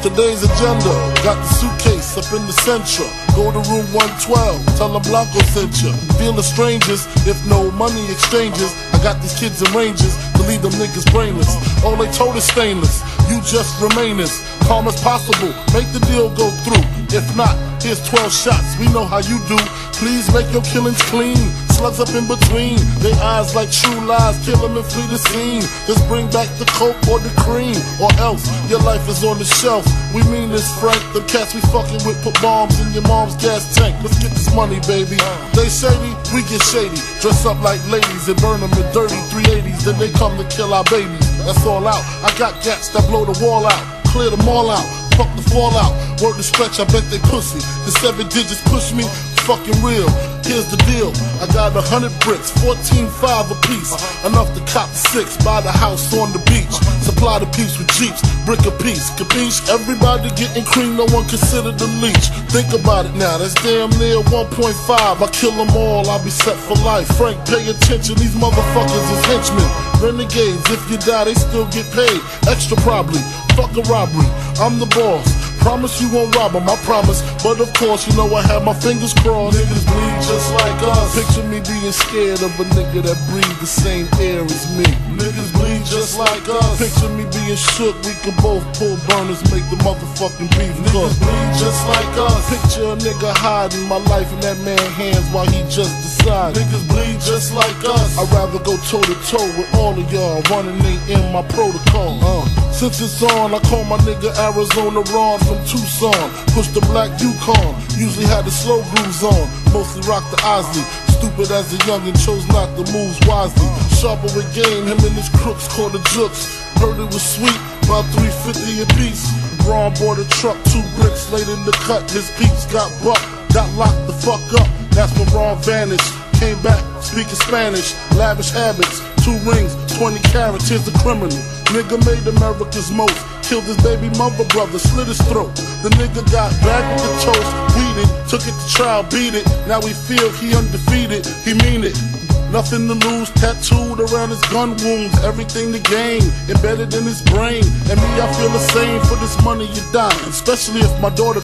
Today's agenda, got the suitcase up in the Centra. Go to room 112, tell them Blanco sent ya. Feeling strangers, if no money exchanges. I got these kids in ranges to leave them niggas brainless. All they told is stainless, you just remain as calm as possible. Make the deal go through. If not, here's 12 shots, we know how you do. Please make your killings clean. Slugs up in between, they eyes like true lies. Kill them and flee the scene. Just bring back the coke or the cream, or else your life is on the shelf. We mean this, Frank. The cats we fucking with put bombs in your mom's gas tank. Let's get this money, baby. They shady, we get shady. Dress up like ladies and burn them in dirty 380s. Then they come to kill our babies. That's all out. I got gats that blow the wall out. Clear them all out. Fuck the fallout. Word to stretch, I bet they pussy. The 7 digits push me, fucking real. Here's the deal, I got 100 bricks, 14.5 a piece. Enough to cop 6, buy the house on the beach. Supply the piece with jeeps, brick a piece, capiche? Everybody getting cream, no one considered the leech. Think about it now, that's damn near 1.5. I kill them all, I'll be set for life. Frank, pay attention, these motherfuckers is henchmen. Renegades, if you die, they still get paid. Extra probably, fuck a robbery, I'm the boss. Promise you won't rob them, I promise. But of course, you know I have my fingers crossed. Niggas bleed just like us. Picture me being scared of a nigga that breathes the same air as me. Niggas bleed just like us. Picture me being shook, we can both pull burners, make the motherfucking beef cook. Niggas bleed just like us. Picture a nigga hiding my life in that man's hands while he just decided. Niggas bleed just like us. I'd rather go toe to toe with all of y'all. Running ain't in my protocol. Since it's on, I call my nigga Arizona Ron from Tucson. Push the black Yukon, usually had the slow grooves on. Mostly rock the Osley. Stupid as a youngin', chose not to move wisely. Sharper with game, him and his crooks called the jooks. Heard it was sweet, about 350 a piece. Ron bought a truck, 2 bricks laid in the cut. His peeps got bucked, got locked the fuck up. That's when Ron vanished. Came back, speaking Spanish, lavish habits, 2 rings, 20 carats, here's the criminal. Nigga made America's most, killed his baby mother brother, slit his throat. The nigga got back with the toast, weeded, took it to trial, beat it. Now we feel he undefeated, he mean it. Nothing to lose, tattooed around his gun wounds. Everything to gain, embedded in his brain. And me, I feel the same. For this money you dying, especially if my daughter